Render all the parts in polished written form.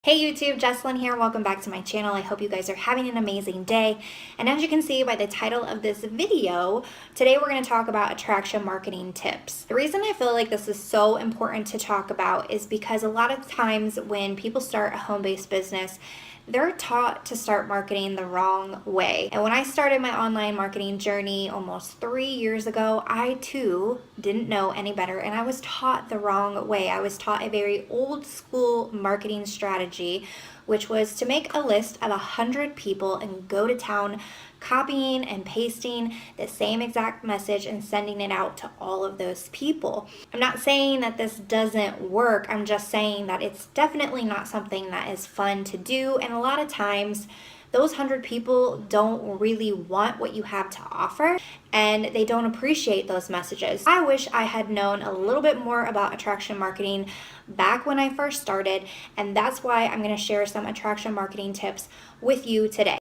Hey YouTube, Jesslyn here. Welcome back to my channel. I hope you guys are having an amazing day. And as you can see by the title of this video, today we're going to talk about attraction marketing tips. The reason I feel like this is so important to talk about is because a lot of times when people start a home-based business, they're taught to start marketing the wrong way. And when I started my online marketing journey almost 3 years ago, I too didn't know any better and I was taught the wrong way. I was taught a very old school marketing strategy, which was to make a list of 100 people and go to town copying and pasting the same exact message and sending it out to all of those people. I'm not saying that this doesn't work. I'm just saying that it's definitely not something that is fun to do. And a lot of times those 100 people don't really want what you have to offer and they don't appreciate those messages. I wish I had known a little bit more about attraction marketing back when I first started, and that's why I'm going to share some attraction marketing tips with you today.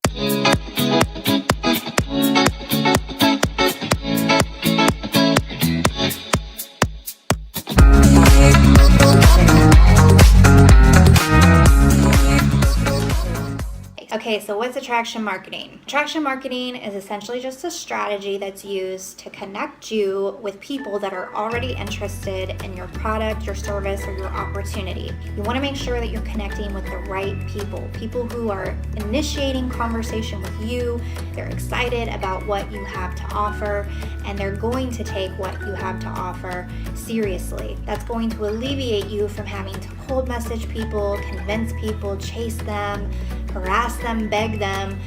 Okay, so what's attraction marketing? Attraction marketing is essentially just a strategy that's used to connect you with people that are already interested in your product, your service, or your opportunity. You want to make sure that you're connecting with the right people who are initiating conversation with you, they're excited about what you have to offer, and they're going to take what you have to offer seriously. That's going to alleviate you from having to cold message people, convince people, chase them, harass them, beg them,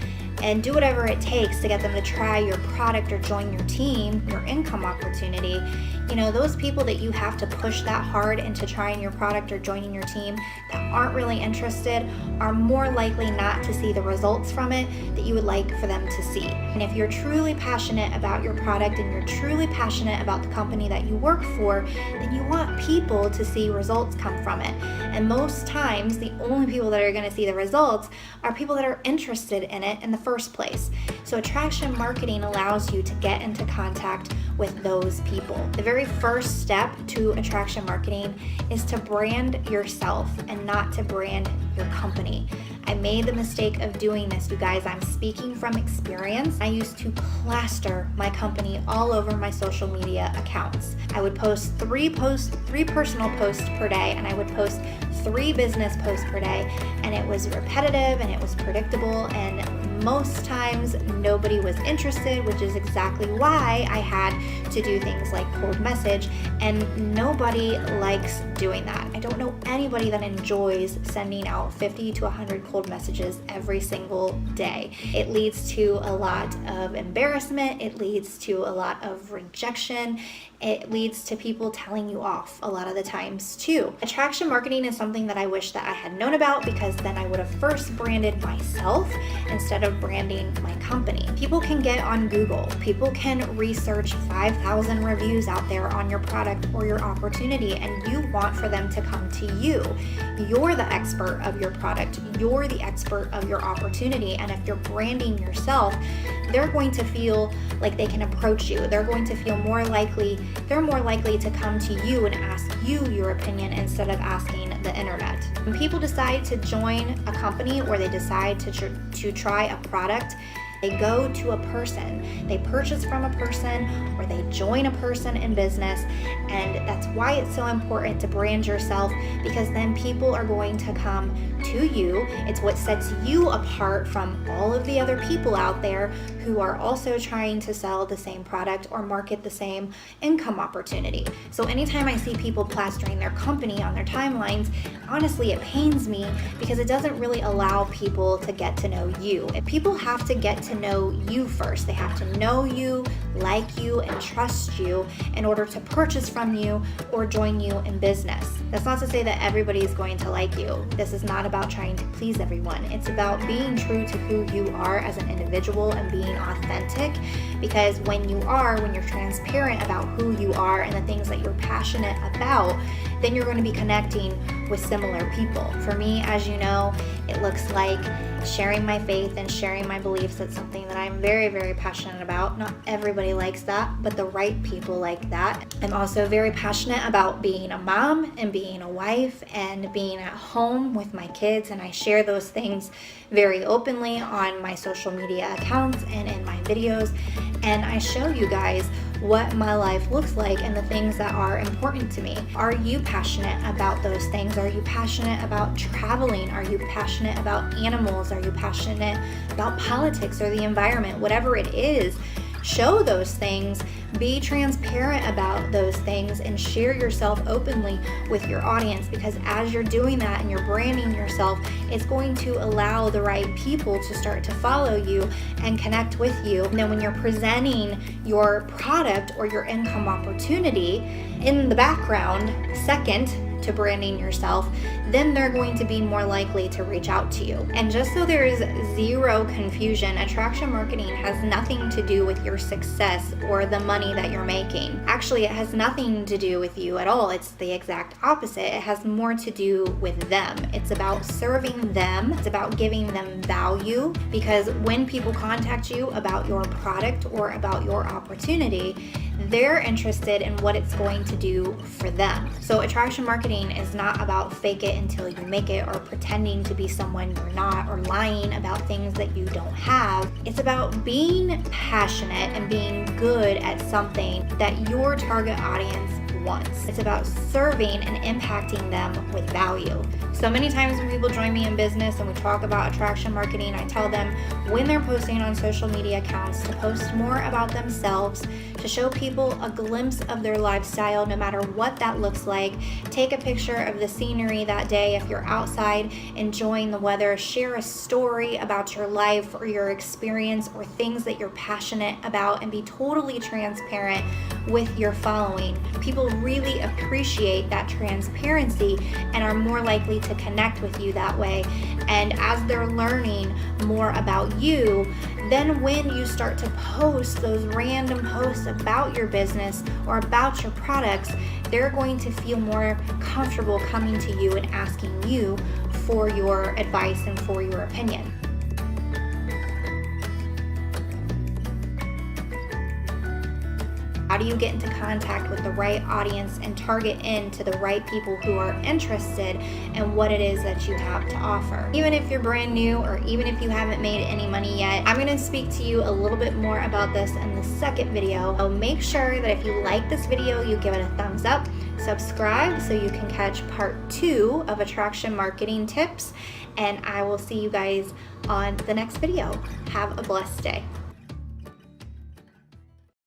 and do whatever it takes to get them to try your product or join your team, your income opportunity. You know, those people that you have to push that hard into trying your product or joining your team that aren't really interested are more likely not to see the results from it that you would like for them to see. And if you're truly passionate about your product and you're truly passionate about the company that you work for, then you want people to see results come from it. And most times, the only people that are going to see the results are people that are interested in it in the first place. So attraction marketing allows you to get into contact with those people. The very first step to attraction marketing is to brand yourself and not to brand your company. I made the mistake of doing this, you guys. I'm speaking from experience. I used to plaster my company all over my social media accounts. I would post three personal posts per day, and I would post 3 business posts per day, and it was repetitive and it was predictable, and most times nobody was interested, which is exactly why I had to do things like cold message, and nobody likes doing that. I don't know anybody that enjoys sending out 50 to 100 cold messages every single day. It leads to a lot of embarrassment, it leads to a lot of rejection, it leads to people telling you off a lot of the times too. Attraction marketing is something that I wish that I had known about, because then I would have first branded myself instead of branding my company. People can get on Google, people can research 5,000 reviews out there on your product or your opportunity, and you want for them to come to you. You're the expert of your product, you're the expert of your opportunity, and if you're branding yourself, they're going to feel like they can approach you. They're going to feel more likely to come to you and ask you your opinion instead of asking the internet. When people decide to join a company or they decide to try a product, they go to a person, they purchase from a person, or they join a person in business, and that's why it's so important to brand yourself, because then people are going to come to you. It's what sets you apart from all of the other people out there who are also trying to sell the same product or market the same income opportunity. So anytime I see people plastering their company on their timelines, honestly, it pains me, because it doesn't really allow people to get to know you. If people have to get to know you first. They have to know you, like you, and trust you in order to purchase from you or join you in business. That's not to say that everybody is going to like you. This is not about trying to please everyone. It's about being true to who you are as an individual and being authentic, because when you're transparent about who you are and the things that you're passionate about, then you're going to be connecting with similar people. For me, as you know, it looks like sharing my faith and sharing my beliefs. It's something that I'm very, very passionate about. Not everybody everybody likes that, but the right people like that. I'm also very passionate about being a mom and being a wife and being at home with my kids, and I share those things very openly on my social media accounts and in my videos, and I show you guys what my life looks like and the things that are important to me. Are you passionate about those things? Are you passionate about traveling? Are you passionate about animals? Are you passionate about politics or the environment? Whatever it is, show those things, be transparent about those things, and share yourself openly with your audience, because as you're doing that and you're branding yourself, it's going to allow the right people to start to follow you and connect with you. And then when you're presenting your product or your income opportunity in the background, second to branding yourself, then they're going to be more likely to reach out to you. And just so there is zero confusion, attraction marketing has nothing to do with your success or the money that you're making. Actually, it has nothing to do with you at all. It's the exact opposite. It has more to do with them. It's about serving them. It's about giving them value, because when people contact you about your product or about your opportunity, they're interested in what it's going to do for them. So attraction marketing is not about fake it until you make it, or pretending to be someone you're not, or lying about things that you don't have. It's about being passionate and being good at something that your target audience wants. It's about serving and impacting them with value. So many times when people join me in business and we talk about attraction marketing, I tell them when they're posting on social media accounts to post more about themselves, to show people a glimpse of their lifestyle, no matter what that looks like. Take a picture of the scenery that day if you're outside enjoying the weather. Share a story about your life or your experience or things that you're passionate about, and be totally transparent with your following. People really appreciate that transparency and are more likely to connect with you that way. And as they're learning more about you, then when you start to post those random posts about your business or about your products, they're going to feel more comfortable coming to you and asking you for your advice and for your opinion. How do you get into contact with the right audience and target into the right people who are interested in what it is that you have to offer? Even if you're brand new, or even if you haven't made any money yet, I'm going to speak to you a little bit more about this in the second video. So make sure that if you like this video, you give it a thumbs up, subscribe so you can catch part 2 of attraction marketing tips, and I will see you guys on the next video. Have a blessed day.